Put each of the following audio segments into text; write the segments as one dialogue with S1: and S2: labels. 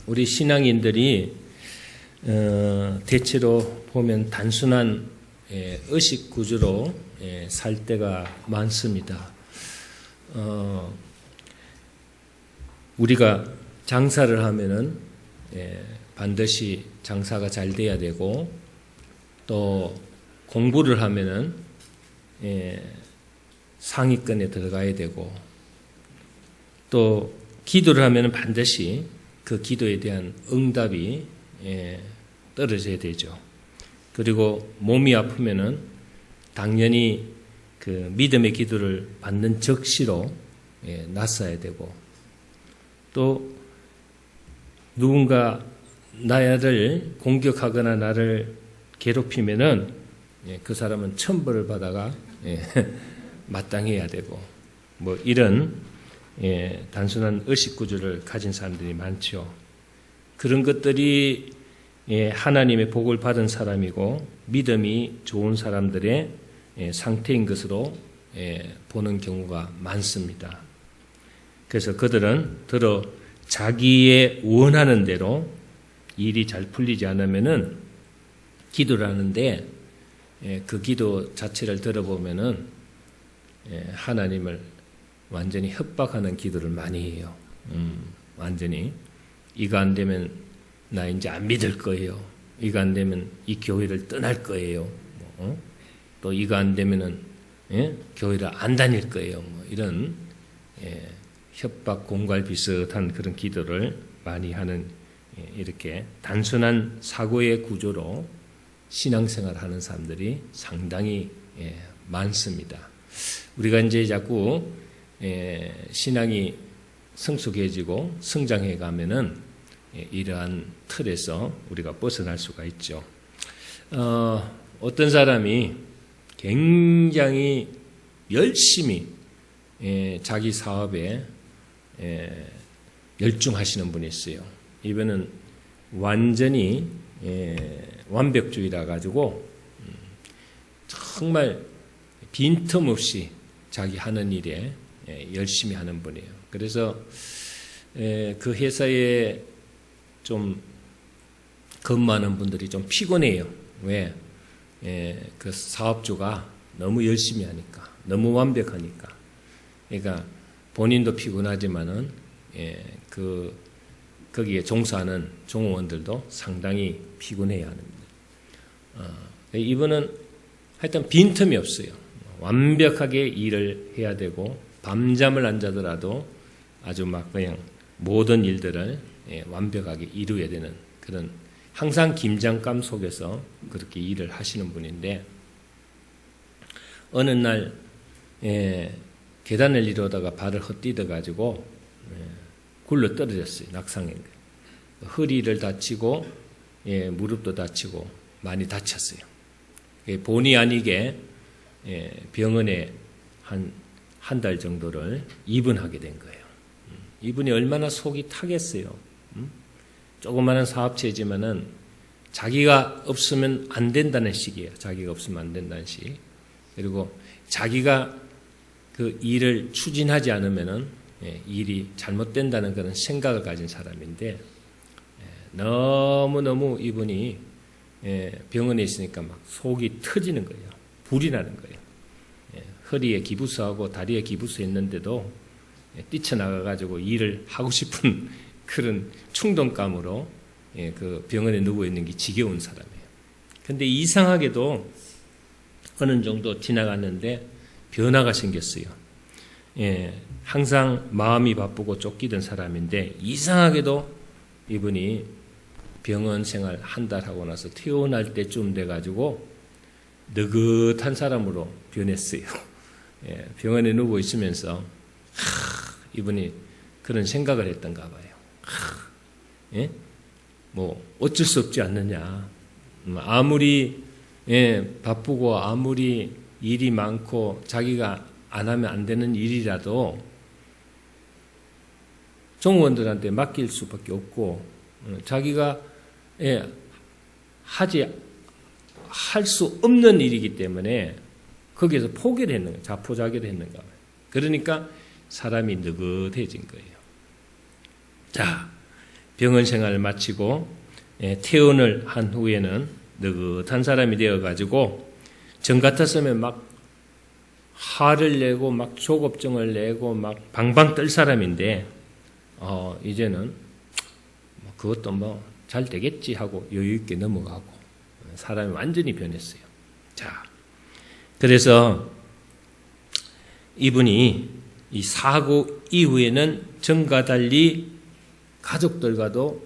S1: 우리 신앙인들이 대체로 보면 단순한 의식 구조로 살 때가 많습니다. 우리가 장사를 하면은 반드시 장사가 잘 돼야 되고, 또 공부를 하면은 상위권에 들어가야 되고, 또 기도를 하면은 반드시 그 기도에 대한 응답이 떨어져야 되죠. 그리고 몸이 아프면은 당연히 그 믿음의 기도를 받는 적시로 놨어야 되고, 또 누군가 나를 공격하거나 나를 괴롭히면은 그 사람은 천벌을 받아가 마땅해야 되고, 뭐 이런 단순한 의식 구조를 가진 사람들이 많죠. 그런 것들이 하나님의 복을 받은 사람이고 믿음이 좋은 사람들의 상태인 것으로 보는 경우가 많습니다. 그래서 그들은 더러 자기의 원하는 대로 일이 잘 풀리지 않으면은 기도를 하는데, 그 기도 자체를 들어보면은 하나님을 완전히 협박하는 기도를 많이 해요. 완전히 이거 안 되면 나 이제 안 믿을 거예요. 이거 안 되면 이 교회를 떠날 거예요. 또 이거 안 되면은 교회를 안 다닐 거예요. 뭐 이런 협박 공갈 비슷한 그런 기도를 많이 하는, 이렇게 단순한 사고의 구조로 신앙생활을 하는 사람들이 상당히 많습니다. 우리가 이제 자꾸 신앙이 성숙해지고 성장해 가면은 이러한 틀에서 우리가 벗어날 수가 있죠. 어떤 사람이 굉장히 열심히 자기 사업에 열중하시는 분이 있어요. 이분은 완전히 완벽주의라 가지고 정말 빈틈없이 자기 하는 일에 열심히 하는 분이에요. 그래서 그 회사에 좀 근무하는 분들이 좀 피곤해요. 왜? 그 사업주가 너무 열심히 하니까, 너무 완벽하니까. 그러니까 본인도 피곤하지만은 거기에 종사하는 종업원들도 상당히 피곤해야 합니다. 이분은 하여튼 빈틈이 없어요. 완벽하게 일을 해야 되고, 밤잠을 안 자더라도 아주 막 그냥 모든 일들을 완벽하게 이루어야 되는 그런, 항상 긴장감 속에서 그렇게 일을 하시는 분인데, 어느 날 계단을 이루다가 발을 헛디뎌 가지고 굴러 떨어졌어요. 낙상인 거예요. 허리를 다치고 무릎도 다치고 많이 다쳤어요. 본의 아니게 병원에 한 달 정도를 입원하게 된 거예요. 이분이 얼마나 속이 타겠어요. 조그마한 사업체지만은 자기가 없으면 안 된다는 식이에요. 자기가 없으면 안 된다는 식. 그리고 자기가 그 일을 추진하지 않으면은 일이 잘못된다는 그런 생각을 가진 사람인데, 너무너무 이분이 병원에 있으니까 막 속이 터지는 거예요. 불이 나는 거예요. 허리에 기부스하고 다리에 기부스 했는데도 뛰쳐나가가지고 일을 하고 싶은 그런 충동감으로 그 병원에 누워있는 게 지겨운 사람이에요. 근데 이상하게도 어느 정도 지나갔는데 변화가 생겼어요. 항상 마음이 바쁘고 쫓기던 사람인데 이상하게도 이분이 병원 생활 한 달 하고 나서 퇴원할 때쯤 돼가지고 느긋한 사람으로 변했어요. 병원에 누워 있으면서 이분이 그런 생각을 했던가 봐요. 뭐 어쩔 수 없지 않느냐. 아무리 바쁘고 아무리 일이 많고 자기가 안 하면 안 되는 일이라도 종업원들한테 맡길 수밖에 없고, 자기가 할 수 없는 일이기 때문에 거기에서 포기를 했는 거예요. 자포자기를 했는가 봐요. 그러니까 사람이 느긋해진 거예요. 자, 병원 생활을 마치고 퇴원을 한 후에는 느긋한 사람이 되어가지고 전 같았으면 막 화를 내고 막 조급증을 내고 막 방방 떨 사람인데 이제는 그것도 뭐 잘 되겠지 하고 여유 있게 넘어가고 사람이 완전히 변했어요. 자, 그래서 이분이 이 사고 이후에는 전과 달리 가족들과도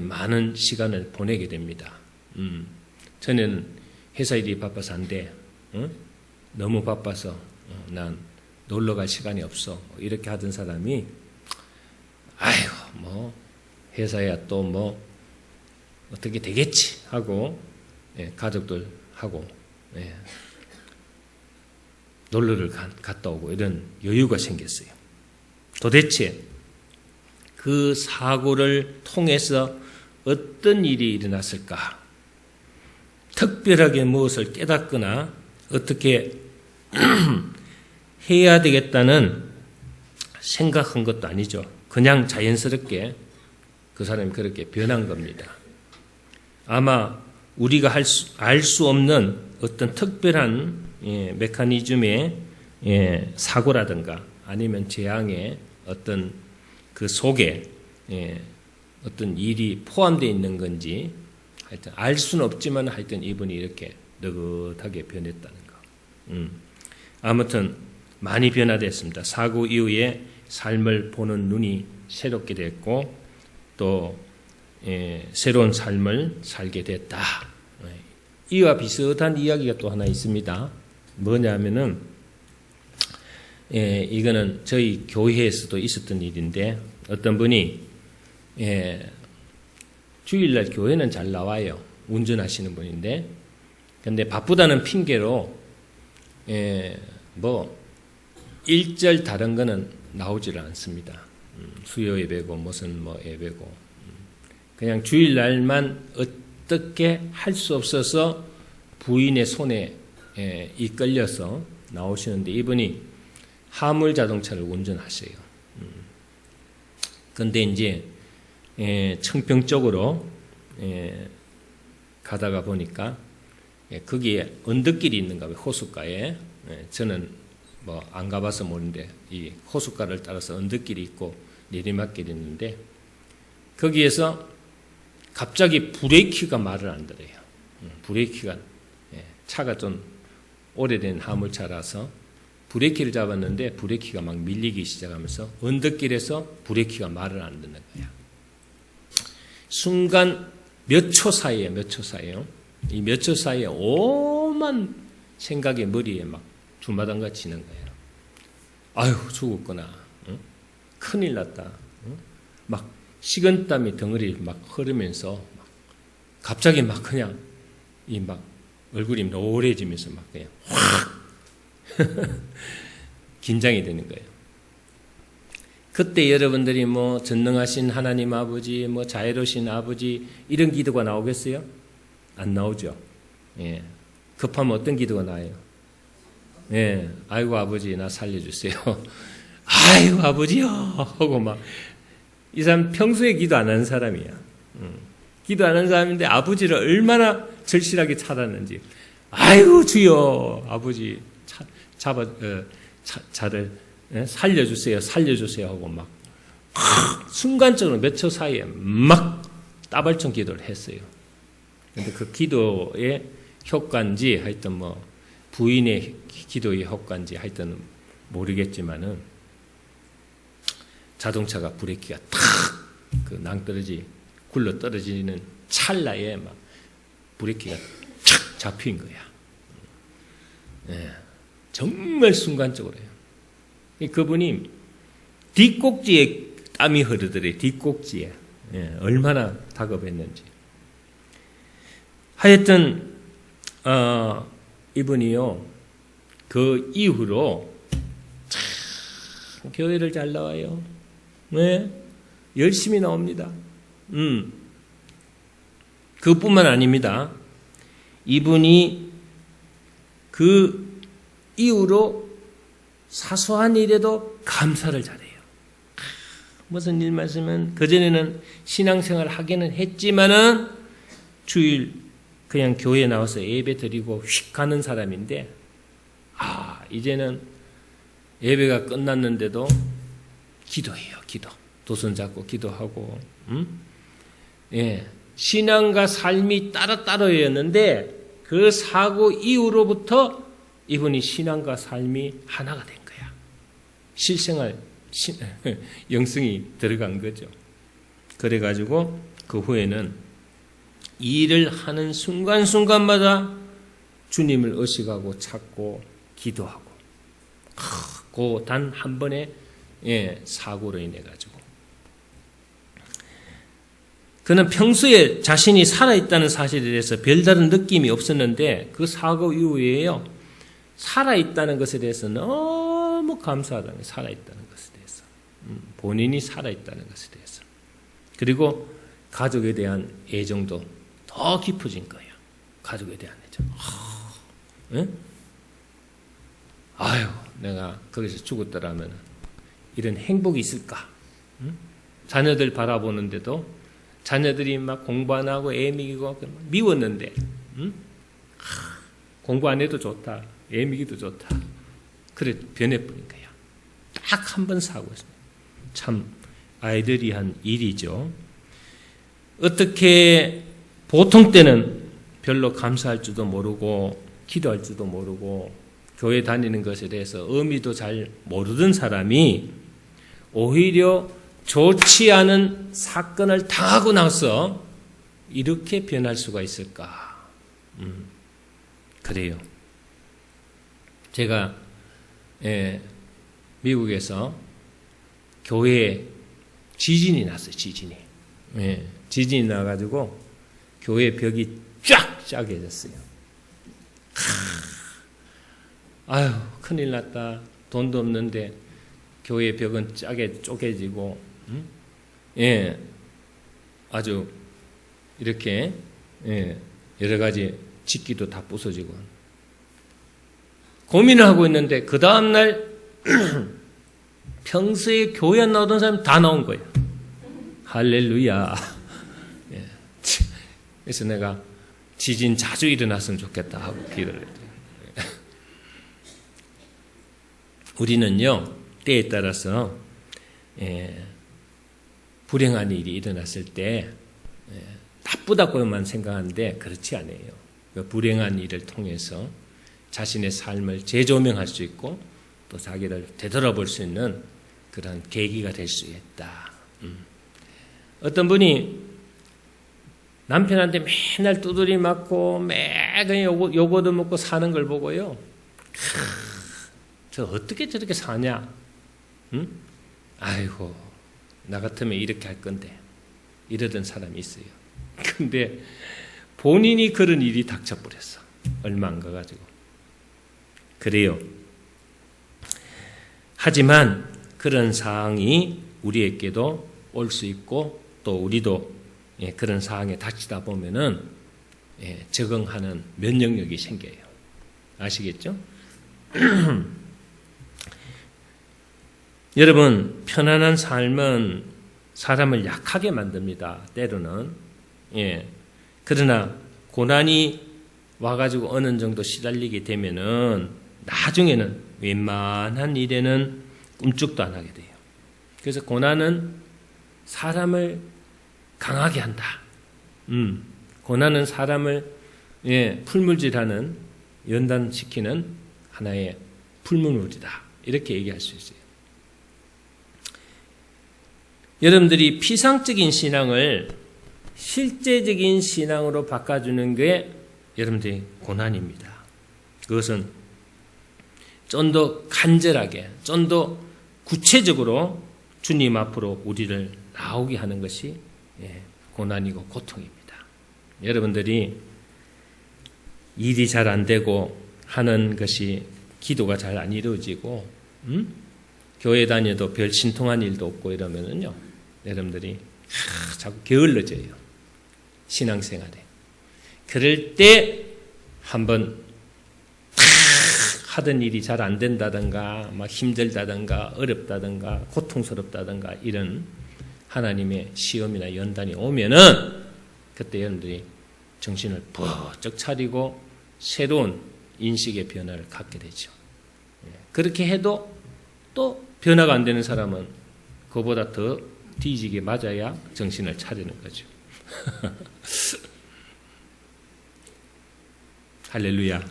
S1: 많은 시간을 보내게 됩니다. 저는 회사 일이 바빠서 안 돼. 너무 바빠서 난 놀러 갈 시간이 없어. 이렇게 하던 사람이 아이고 뭐 회사야 또 뭐 어떻게 되겠지 하고 가족들하고 놀러를 갔다 오고 이런 여유가 생겼어요. 도대체 그 사고를 통해서 어떤 일이 일어났을까? 특별하게 무엇을 깨닫거나 어떻게 해야 되겠다는 생각한 것도 아니죠. 그냥 자연스럽게 그 사람이 그렇게 변한 겁니다. 아마 우리가 알 수 없는 어떤 특별한 메커니즘의 사고라든가 아니면 재앙의 어떤 그 속에 어떤 일이 포함되어 있는 건지 하여튼 알 수는 없지만 하여튼 이분이 이렇게 느긋하게 변했다는 거. 아무튼 많이 변화됐습니다. 사고 이후에 삶을 보는 눈이 새롭게 됐고 또 새로운 삶을 살게 됐다. 이와 비슷한 이야기가 또 하나 있습니다. 뭐냐면은 이거는 저희 교회에서도 있었던 일인데 어떤 분이 주일날 교회는 잘 나와요. 운전하시는 분인데 근데 바쁘다는 핑계로 뭐 일절 다른 거는 나오지를 않습니다. 수요 예배고 무슨 뭐 예배고 그냥 주일날만 어떻게 할 수 없어서 부인의 손에 이끌려서 나오시는데 이분이 화물 자동차를 운전하세요. 그런데 이제 청평 쪽으로 가다가 보니까 거기에 언덕길이 있는가 봐요. 호숫가에. 저는 뭐 안 가봐서 모르는데 이 호숫가를 따라서 언덕길이 있고 내리막길이 있는데 거기에서 갑자기 브레이크가 말을 안 들어요. 브레이크가 차가 좀 오래된 화물차라서 브레이크를 잡았는데 브레이크가 막 밀리기 시작하면서 언덕길에서 브레이크가 말을 안 듣는 거야. 순간 몇 초 사이에 이 몇 초 사이에 오만 생각이 머리에 막 주마등같이 치는 거예요. 아유 죽었구나. 응? 큰일 났다. 응? 막 식은땀이 덩어리 막 흐르면서 막 갑자기 막 그냥 이 막 얼굴이 노래지면서 막 그냥 확 긴장이 되는 거예요. 그때 여러분들이 뭐 전능하신 하나님 아버지, 뭐 자애로우신 아버지 이런 기도가 나오겠어요? 안 나오죠. 예. 급하면 어떤 기도가 나와요? 예. 아이고 아버지 나 살려주세요. 아이고 아버지요 하고 막 이 사람 평소에 기도 안 하는 사람이야. 기도 안 하는 사람인데 아버지를 얼마나 절실하게 찾았는지. 아이고 주여 아버지 자를 살려주세요 하고 막 순간적으로 몇 초 사이에 막 따발총 기도를 했어요. 근데 그 기도의 효과인지 하여튼 뭐 부인의 기도의 효과인지 하여튼 모르겠지만은 자동차가 브레이크가 탁 그 낭떠러지 굴러 떨어지는 찰나에 막 브레이크가 착 잡힌 거야. 네, 정말 순간적으로요. 그분이 뒷꼭지에 땀이 흐르더래. 뒷꼭지에 얼마나 다급했는지. 하여튼 이분이요 그 이후로 참 교회를 잘 나와요. 네, 열심히 나옵니다. 그뿐만 아닙니다. 이분이 그 이후로 사소한 일에도 감사를 잘해요. 무슨 일만 있으면 그전에는 신앙생활 하기는 했지만은 주일 그냥 교회에 나와서 예배 드리고 휙 가는 사람인데 이제는 예배가 끝났는데도 기도해요. 기도. 두 손 잡고 기도하고 신앙과 삶이 따로따로였는데 그 사고 이후로부터 이분이 신앙과 삶이 하나가 된 거야. 실생활, 영성이 들어간 거죠. 그래가지고 그 후에는 일을 하는 순간순간마다 주님을 의식하고 찾고 기도하고 그 단 한 번의 사고로 인해 가지고 그는 평소에 자신이 살아있다는 사실에 대해서 별다른 느낌이 없었는데 그 사고 이후에요. 살아있다는 것에 대해서 너무 감사하다는 거예요. 살아있다는 것에 대해서. 본인이 살아있다는 것에 대해서. 그리고 가족에 대한 애정도 더 깊어진 거예요. 가족에 대한 애정. 아유, 내가 거기서 죽었더라면 이런 행복이 있을까? 자녀들 바라보는데도 자녀들이 막 공부 안 하고 애 먹이고 미웠는데 공부 안 해도 좋다. 애 먹이도 좋다. 그래 변해버린 거야. 딱 한 번 사고였습니다. 참 아이들이 한 일이죠. 어떻게 보통 때는 별로 감사할 줄도 모르고 기도할 줄도 모르고 교회 다니는 것에 대해서 의미도 잘 모르던 사람이 오히려 좋지 않은 사건을 당하고 나서 이렇게 변할 수가 있을까? 그래요. 제가 미국에서 교회에 지진이 났어요. 지진이 나가지고 교회 벽이 쫙 짜개졌어요. 아유, 큰일 났다. 돈도 없는데 교회 벽은 짜게 쪼개지고 아주 이렇게 여러 가지 집기도 다 부서지고 고민을 하고 있는데 그 다음날 평소에 교회 안 나오던 사람이 다 나온 거예요. 할렐루야. 그래서 내가 지진 자주 일어났으면 좋겠다 하고 기도를 했어요. 우리는요, 때에 따라서 불행한 일이 일어났을 때 나쁘다고만 생각하는데 그렇지 않아요. 그 불행한 일을 통해서 자신의 삶을 재조명할 수 있고 또 자기를 되돌아볼 수 있는 그런 계기가 될 수 있다. 어떤 분이 남편한테 맨날 두드리 맞고 매일 요거도 먹고 사는 걸 보고요. 저 어떻게 저렇게 사냐? 아이고, 나 같으면 이렇게 할 건데. 이러던 사람이 있어요. 근데 본인이 그런 일이 닥쳐버렸어. 얼마 안 가가지고. 그래요. 하지만 그런 상황이 우리에게도 올 수 있고 또 우리도 그런 상황에 닥치다 보면은 적응하는 면역력이 생겨요. 아시겠죠? 여러분, 편안한 삶은 사람을 약하게 만듭니다. 때로는. 그러나 고난이 와가지고 어느 정도 시달리게 되면은 나중에는 웬만한 일에는 꿈쩍도 안 하게 돼요. 그래서 고난은 사람을 강하게 한다. 고난은 사람을 풀물질하는 연단시키는 하나의 풀물이다. 이렇게 얘기할 수 있어요. 여러분들이 피상적인 신앙을 실제적인 신앙으로 바꿔주는 게 여러분들의 고난입니다. 그것은 좀 더 간절하게, 좀 더 구체적으로 주님 앞으로 우리를 나오게 하는 것이 고난이고 고통입니다. 여러분들이 일이 잘 안 되고 하는 것이 기도가 잘 안 이루어지고 교회 다녀도 별 신통한 일도 없고 이러면은요, 여러분들이 자꾸 게을러져요. 신앙생활에. 그럴 때 한번 하던 일이 잘 안 된다든가 막 힘들다든가 어렵다든가 고통스럽다든가 이런 하나님의 시험이나 연단이 오면은 그때 여러분들이 정신을 번쩍 차리고 새로운 인식의 변화를 갖게 되죠. 그렇게 해도 또 변화가 안 되는 사람은 그보다 더 뒤지게 맞아야 정신을 차리는 거죠. 할렐루야.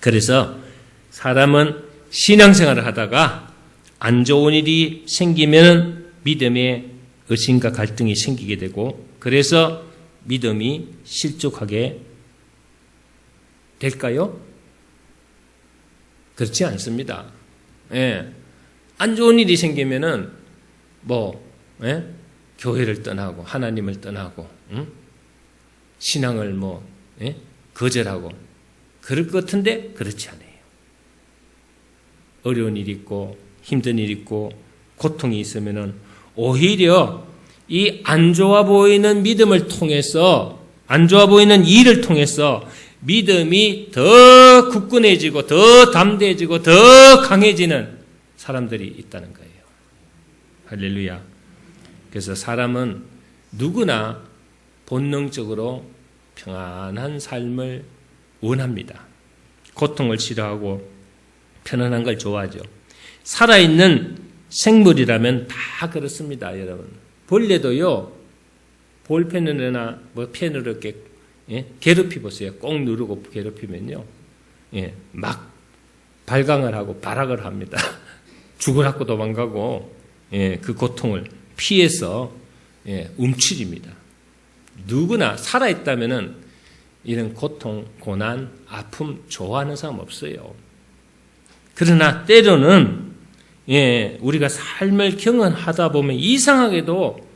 S1: 그래서 사람은 신앙생활을 하다가 안 좋은 일이 생기면 믿음에 의심과 갈등이 생기게 되고 그래서 믿음이 실족하게 될까요? 그렇지 않습니다. 예. 안 좋은 일이 생기면은 교회를 떠나고 하나님을 떠나고 신앙을 거절하고 그럴 것 같은데 그렇지 않아요. 어려운 일이 있고 힘든 일이 있고 고통이 있으면은 오히려 이 안 좋아 보이는 믿음을 통해서 안 좋아 보이는 일을 통해서 믿음이 더 굳건해지고 더 담대해지고 더 강해지는 사람들이 있다는 거예요. 할렐루야. 그래서 사람은 누구나 본능적으로 평안한 삶을 원합니다. 고통을 싫어하고 편안한 걸 좋아하죠. 살아있는 생물이라면 다 그렇습니다, 여러분. 벌레도요, 볼펜으로나 펜으로 이렇게 괴롭히 보세요. 꼭 누르고 괴롭히면요, 막 발광을 하고 발악을 합니다. 죽으라고 도망가고 그 고통을 피해서 움츠립니다. 누구나 살아있다면은 이런 고통, 고난, 아픔 좋아하는 사람 없어요. 그러나 때로는 우리가 삶을 경험하다 보면 이상하게도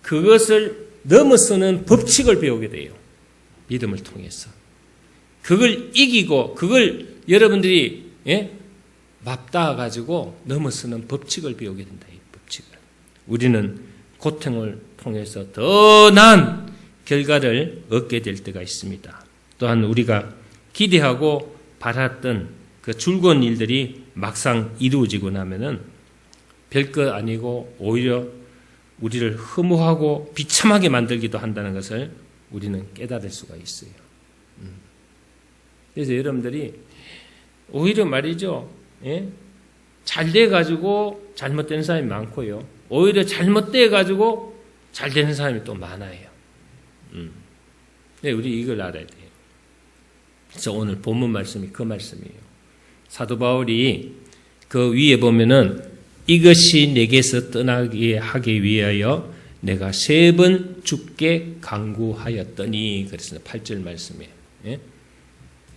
S1: 그것을 넘어서는 법칙을 배우게 돼요. 믿음을 통해서. 그걸 이기고 그걸 여러분들이 맞닿아가지고 넘어서는 법칙을 배우게 된다. 이 법칙을. 우리는 고통을 통해서 더 나은 결과를 얻게 될 때가 있습니다. 또한 우리가 기대하고 바랐던 그 즐거운 일들이 막상 이루어지고 나면은 별것 아니고 오히려 우리를 허무하고 비참하게 만들기도 한다는 것을 우리는 깨달을 수가 있어요. 그래서 여러분들이 오히려 말이죠. 잘 돼가지고 잘못된 사람이 많고요. 오히려 잘못돼가지고 잘 되는 사람이 또 많아요. 우리 이걸 알아야 돼요. 그래서 오늘 본문 말씀이 그 말씀이에요. 사도 바울이 그 위에 보면은 이것이 내게서 떠나게 하기 위하여 내가 3번 죽게 간구하였더니 그랬습니다. 8절 말씀에.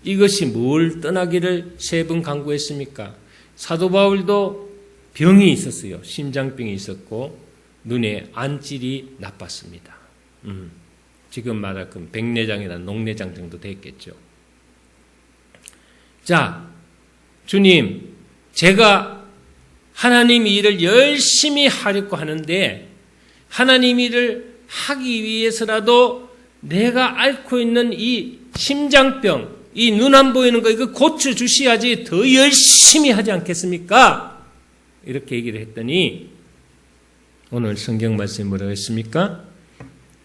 S1: 이것이 뭘 떠나기를 3번 간구했습니까? 사도 바울도 병이 있었어요. 심장병이 있었고 눈에 안질이 나빴습니다. 지금 말할 건 백내장이나 녹내장 정도 됐겠죠. 자, 주님, 제가 하나님 일을 열심히 하려고 하는데 하나님 일을 하기 위해서라도 내가 앓고 있는 이 심장병, 이 눈 안 보이는 거 이거 고쳐주셔야지 더 열심히 하지 않겠습니까? 이렇게 얘기를 했더니 오늘 성경 말씀이 뭐라고 했습니까?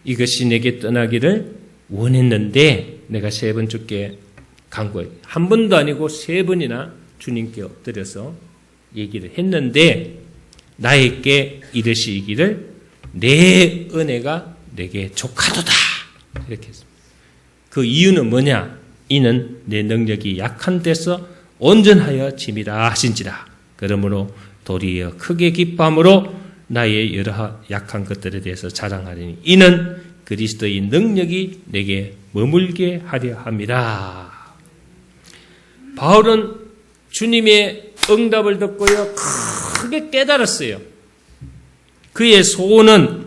S1: 이것이 내게 떠나기를 원했는데 내가 3번 죽게 간구해. 한 번도 아니고 3번이나 주님께 엎드려서 얘기를 했는데 나에게 이르시기를 내 은혜가 내게 족하도다. 이렇게 했습니다. 그 이유는 뭐냐? 이는 내 능력이 약한 데서 온전하여 짐이라 하신지라. 그러므로 도리어 크게 기뻐함으로 나의 여러 약한 것들에 대해서 자랑하리니 이는 그리스도의 능력이 내게 머물게 하려 함이라. 바울은 주님의 응답을 듣고요 크게 깨달았어요. 그의 소원은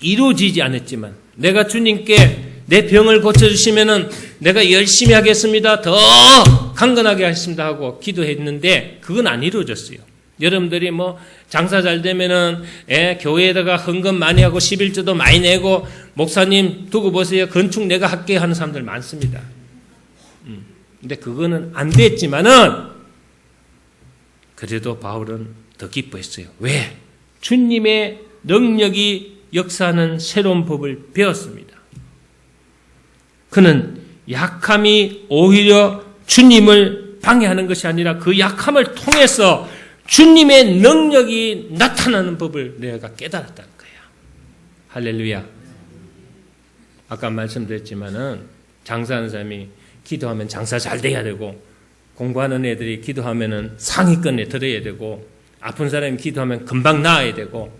S1: 이루어지지 않았지만 내가 주님께 내 병을 고쳐주시면은 내가 열심히 하겠습니다. 더 강건하게 하겠습니다 하고 기도했는데 그건 안 이루어졌어요. 여러분들이 장사 잘 되면은 교회에다가 헌금 많이 하고 11조도 많이 내고 목사님 두고 보세요. 건축 내가 할게 하는 사람들 많습니다. 근데 그거는 안 됐지만은 그래도 바울은 더 기뻐했어요. 왜? 주님의 능력이 역사하는 새로운 법을 배웠습니다. 그는 약함이 오히려 주님을 방해하는 것이 아니라 그 약함을 통해서 주님의 능력이 나타나는 법을 내가 깨달았다는 거야. 할렐루야. 아까 말씀드렸지만은 장사하는 사람이 기도하면 장사 잘 돼야 되고, 공부하는 애들이 기도하면은 상위권에 들어야 되고, 아픈 사람이 기도하면 금방 나아야 되고,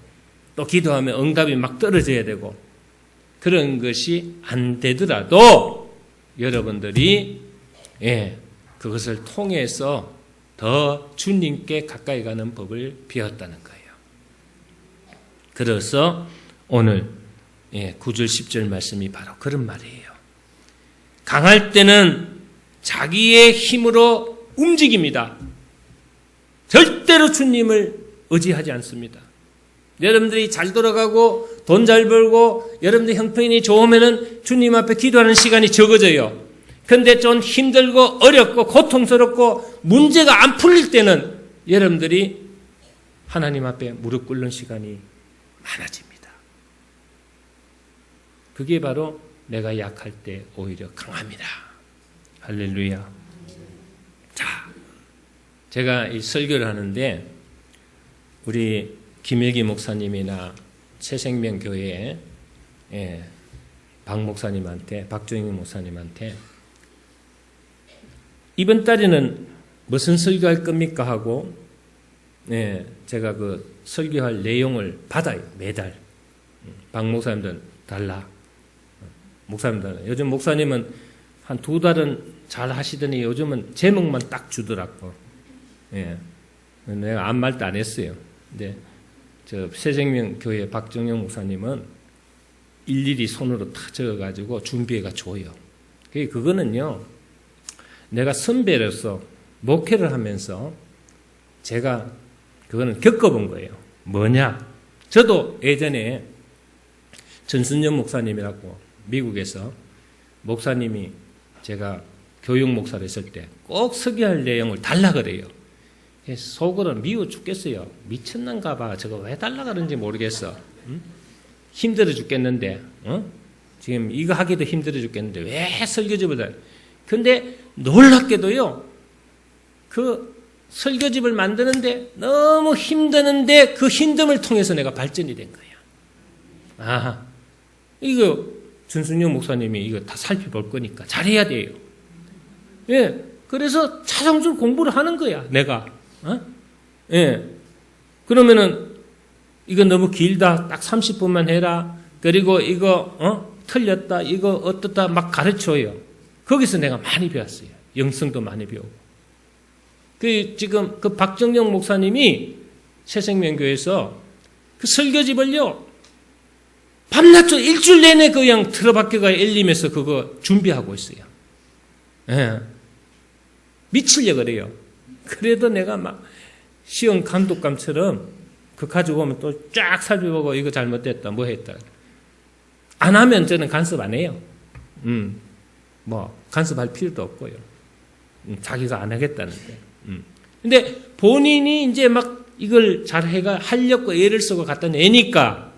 S1: 또 기도하면 응답이 막 떨어져야 되고, 그런 것이 안 되더라도 여러분들이 그것을 통해서 더 주님께 가까이 가는 법을 배웠다는 거예요. 그래서 오늘 9절 10절 말씀이 바로 그런 말이에요. 강할 때는 자기의 힘으로 움직입니다. 절대로 주님을 의지하지 않습니다. 여러분들이 잘 돌아가고 돈 잘 벌고 여러분들 형편이 좋으면은 주님 앞에 기도하는 시간이 적어져요. 그런데 좀 힘들고 어렵고 고통스럽고 문제가 안 풀릴 때는 여러분들이 하나님 앞에 무릎 꿇는 시간이 많아집니다. 그게 바로 내가 약할 때 오히려 강합니다. 할렐루야. 자, 제가 이 설교를 하는데 우리 김일기 목사님이나 새생명교회 박 목사님한테, 박종익 목사님한테 이번 달에는 무슨 설교할 겁니까 하고 제가 그 설교할 내용을 받아요. 매달. 박 목사님들은 달라. 목사님들은. 요즘 목사님은 한 2달은 잘 하시더니 요즘은 제목만 딱 주더라고. 내가 아무 말도 안 했어요. 근데 저 새생명교회 박정영 목사님은 일일이 손으로 다 적어가지고 준비해가 줘요. 그거는요, 내가 선배로서 목회를 하면서 제가 그거는 겪어본 거예요. 뭐냐? 저도 예전에 전순년 목사님이라고 미국에서 목사님이 제가 교육 목사를 했을 때 꼭 설교할 내용을 달라 그래요. 속으로는 미워 죽겠어요. 미쳤는가 봐. 저거 왜 달라 그러는지 모르겠어. 응? 힘들어 죽겠는데, 지금 이거 하기도 힘들어 죽겠는데 왜 설교집을 다? 근데 놀랍게도요, 그 설교집을 만드는데 너무 힘드는데 그 힘듦을 통해서 내가 발전이 된 거야. 아, 이거 준순영 목사님이 이거 다 살펴볼 거니까 잘해야 돼요. 그래서 차정줄 공부를 하는 거야, 내가. 그러면은 이거 너무 길다. 딱 30분만 해라. 그리고 이거 틀렸다. 이거 어떻다. 막 가르쳐요. 거기서 내가 많이 배웠어요. 영성도 많이 배우고. 지금 그 박정영 목사님이 새생명교회에서 그 설교집을요, 밤낮 일주일 내내 그냥 틀어박혀가 엘림에서 그거 준비하고 있어요. 미치려 그래요. 그래도 내가 막 시험 감독감처럼 그 가지고 오면 또 쫙 살펴보고 이거 잘못됐다, 뭐 했다. 안 하면 저는 간섭 안 해요. 뭐 간섭할 필요도 없고요. 자기가 안 하겠다는데. 근데 본인이 이제 막 이걸 잘 하려고 애를 쓰고 갖다 내니까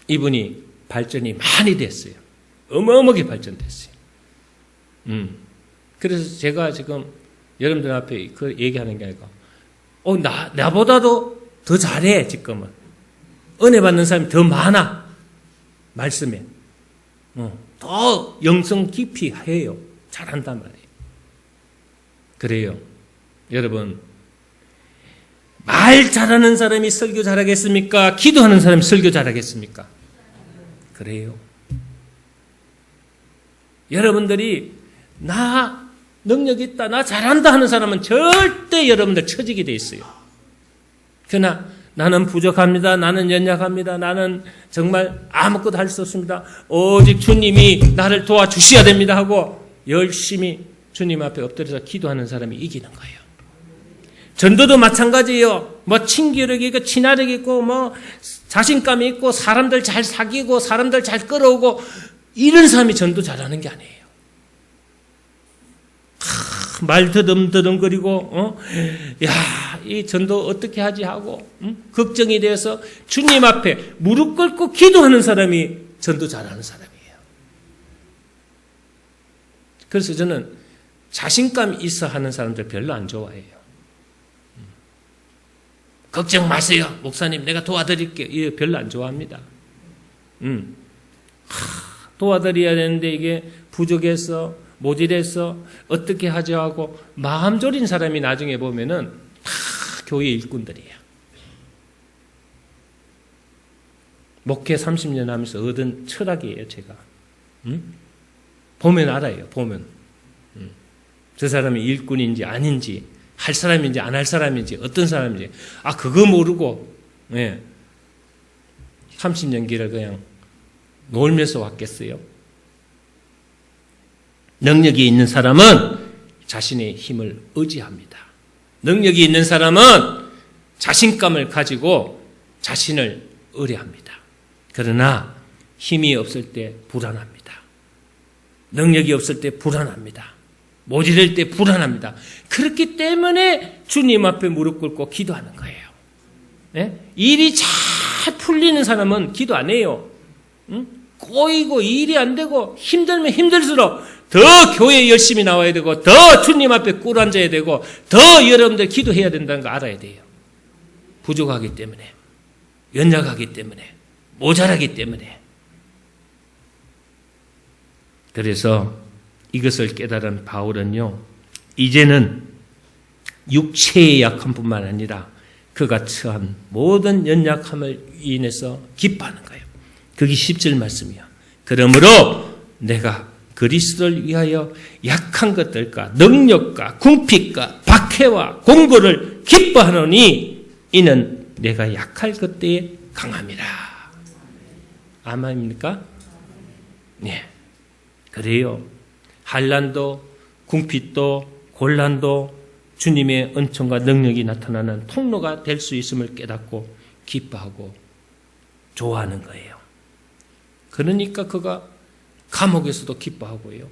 S1: 이분이 발전이 많이 됐어요. 어마어마하게 발전됐어요. 그래서 제가 지금 여러분들 앞에 그 얘기하는 게 아니고, 나보다도 더 잘해, 지금은. 은혜 받는 사람이 더 많아. 말씀에. 더 영성 깊이 해요. 잘한단 말이에요. 그래요. 여러분, 말 잘하는 사람이 설교 잘하겠습니까? 기도하는 사람이 설교 잘하겠습니까? 그래요. 여러분들이 나 능력 있다, 나 잘한다 하는 사람은 절대 여러분들 처지게 돼 있어요. 그러나 나는 부족합니다. 나는 연약합니다. 나는 정말 아무것도 할 수 없습니다. 오직 주님이 나를 도와주셔야 됩니다 하고 열심히 주님 앞에 엎드려서 기도하는 사람이 이기는 거예요. 전도도 마찬가지예요. 뭐 친교력이 있고 친화력이 있고 뭐 자신감이 있고 사람들 잘 사귀고 사람들 잘 끌어오고 이런 사람이 전도 잘하는 게 아니에요. 말 더듬더듬거리고 야 이 전도 어떻게 하지 하고 걱정이 돼서 주님 앞에 무릎 꿇고 기도하는 사람이 전도 잘하는 사람이에요. 그래서 저는 자신감 있어 하는 사람들 별로 안 좋아해요. 걱정 마세요. 목사님 내가 도와드릴게요. 이거 별로 안 좋아합니다. 도와드려야 되는데 이게 부족해서 모질해서 어떻게 하죠 하고 마음 졸인 사람이 나중에 보면은 다 교회 일꾼들이에요. 목회 30년 하면서 얻은 철학이에요, 제가. 보면 알아요, 보면. 저 사람이 일꾼인지 아닌지, 할 사람인지 안 할 사람인지, 어떤 사람인지, 그거 모르고, 30년 길을 그냥 놀면서 왔겠어요? 능력이 있는 사람은 자신의 힘을 의지합니다. 능력이 있는 사람은 자신감을 가지고 자신을 의뢰합니다. 그러나 힘이 없을 때 불안합니다. 능력이 없을 때 불안합니다. 모자랄 때 불안합니다. 그렇기 때문에 주님 앞에 무릎 꿇고 기도하는 거예요. 네? 일이 잘 풀리는 사람은 기도 안 해요. 꼬이고 일이 안 되고 힘들면 힘들수록 더 교회에 열심히 나와야 되고 더 주님 앞에 꿇어 앉아야 되고 더 여러분들 기도해야 된다는 거 알아야 돼요. 부족하기 때문에, 연약하기 때문에, 모자라기 때문에. 그래서 이것을 깨달은 바울은요, 이제는 육체의 약함뿐만 아니라 그가 처한 모든 연약함을 인해서 기뻐하는 거예요. 그게 10절 말씀이요. 그러므로 내가 그리스도를 위하여 약한 것들과 능력과 궁핍과 박해와 공고를 기뻐하노니 이는 내가 약할 그때에 강함이라. 아멘입니까? 네. 그래요. 한란도, 궁핍도, 곤란도 주님의 은총과 능력이 나타나는 통로가 될 수 있음을 깨닫고 기뻐하고 좋아하는 거예요. 그러니까 그가 감옥에서도 기뻐하고요.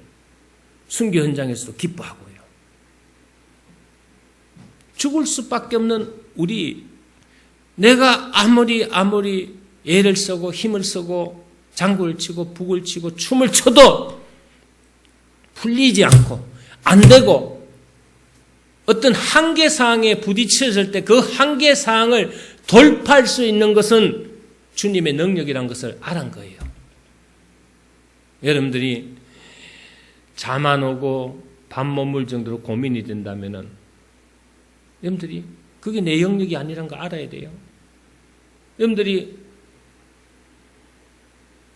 S1: 순교 현장에서도 기뻐하고요. 죽을 수밖에 없는 우리, 내가 아무리 애를 쓰고 힘을 쓰고 장구를 치고 북을 치고 춤을 춰도 풀리지 않고 안 되고 어떤 한계사항에 부딪혔을 때 그 한계사항을 돌파할 수 있는 것은 주님의 능력이라는 것을 알은 거예요. 여러분들이 잠 안 오고 밥 못 먹을 정도로 고민이 된다면은 여러분들이 그게 내 영역이 아니라는 거 알아야 돼요. 여러분들이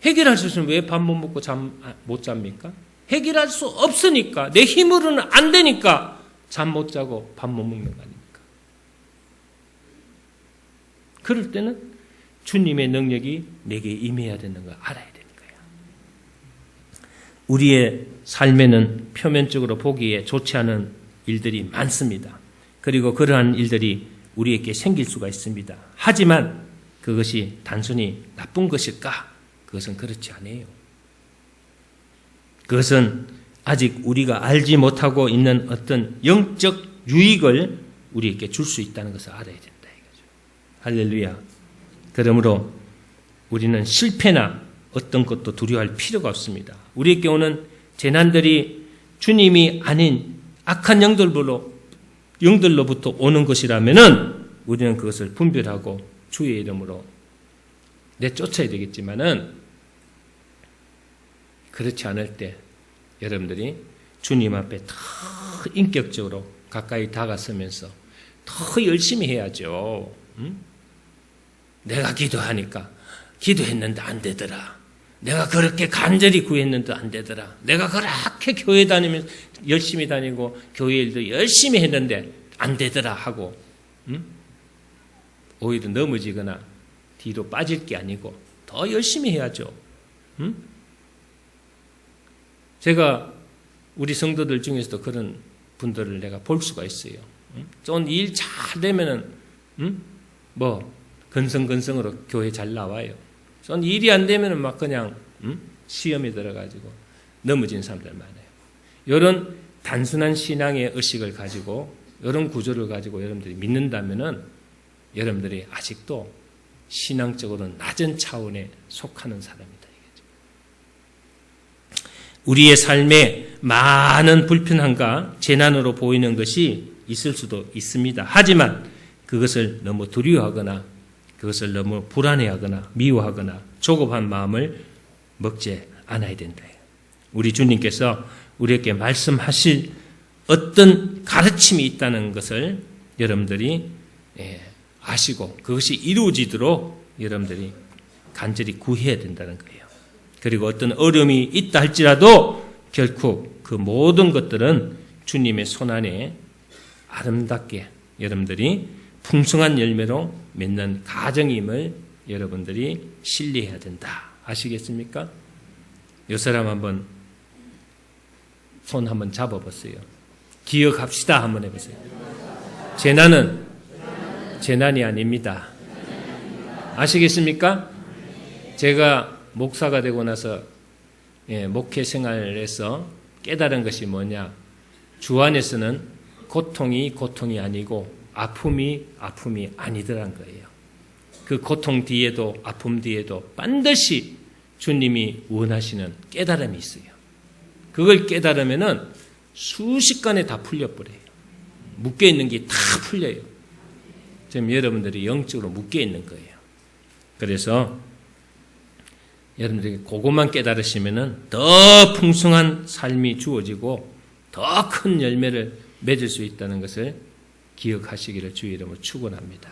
S1: 해결할 수 있으면 왜 밥 못 먹고 잠 못 잡니까? 해결할 수 없으니까, 내 힘으로는 안 되니까 잠 못 자고 밥 못 먹는 거 아닙니까? 그럴 때는 주님의 능력이 내게 임해야 되는 걸 알아야 되는 거예요. 우리의 삶에는 표면적으로 보기에 좋지 않은 일들이 많습니다. 그리고 그러한 일들이 우리에게 생길 수가 있습니다. 하지만 그것이 단순히 나쁜 것일까? 그것은 그렇지 않아요. 그것은 아직 우리가 알지 못하고 있는 어떤 영적 유익을 우리에게 줄 수 있다는 것을 알아야 된다 이거죠. 할렐루야. 그러므로 우리는 실패나 어떤 것도 두려워할 필요가 없습니다. 우리에게 오는 재난들이 주님이 아닌 악한 영들로부터 오는 것이라면은 우리는 그것을 분별하고 주의 이름으로 내쫓아야 되겠지만은 그렇지 않을 때 여러분들이 주님 앞에 더 인격적으로 가까이 다가서면서 더 열심히 해야죠. 내가 기도하니까 기도했는데 안 되더라. 내가 그렇게 간절히 구했는데 안 되더라. 내가 그렇게 교회 다니면서 열심히 다니고 교회 일도 열심히 했는데 안 되더라 하고 오히려 넘어지거나 뒤로 빠질 게 아니고 더 열심히 해야죠. 제가 우리 성도들 중에서도 그런 분들을 내가 볼 수가 있어요. 좀 일 잘 되면은 건성건성으로 교회 잘 나와요. 좀 일이 안 되면은 막 그냥 시험에 들어가지고 넘어진 사람들 많아요. 이런 단순한 신앙의 의식을 가지고 이런 구조를 가지고 여러분들이 믿는다면은 여러분들이 아직도 신앙적으로 낮은 차원에 속하는 사람이다. 우리의 삶에 많은 불편함과 재난으로 보이는 것이 있을 수도 있습니다. 하지만 그것을 너무 두려워하거나 그것을 너무 불안해하거나 미워하거나 조급한 마음을 먹지 않아야 된다. 우리 주님께서 우리에게 말씀하실 어떤 가르침이 있다는 것을 여러분들이 아시고 그것이 이루어지도록 여러분들이 간절히 구해야 된다는 거예요. 그리고 어떤 어려움이 있다 할지라도 결국 그 모든 것들은 주님의 손안에 아름답게 여러분들이 풍성한 열매로 맺는 가정임을 여러분들이 신뢰해야 된다. 아시겠습니까? 이 사람 한번 손 한번 잡아보세요. 기억합시다 한번 해보세요. 재난은 재난이 아닙니다. 아시겠습니까? 제가 목사가 되고 나서 목회 생활에서 깨달은 것이 뭐냐? 주 안에서는 고통이 아니고 아픔이 아니더란 거예요. 그 고통 뒤에도 아픔 뒤에도 반드시 주님이 원하시는 깨달음이 있어요. 그걸 깨달으면은 순식간에 다 풀려버려요. 묶여있는 게 다 풀려요. 지금 여러분들이 영적으로 묶여있는 거예요. 그래서 여러분들이 그것만 깨달으시면은 더 풍성한 삶이 주어지고 더 큰 열매를 맺을 수 있다는 것을 기억하시기를 주의 이름으로 축원합니다.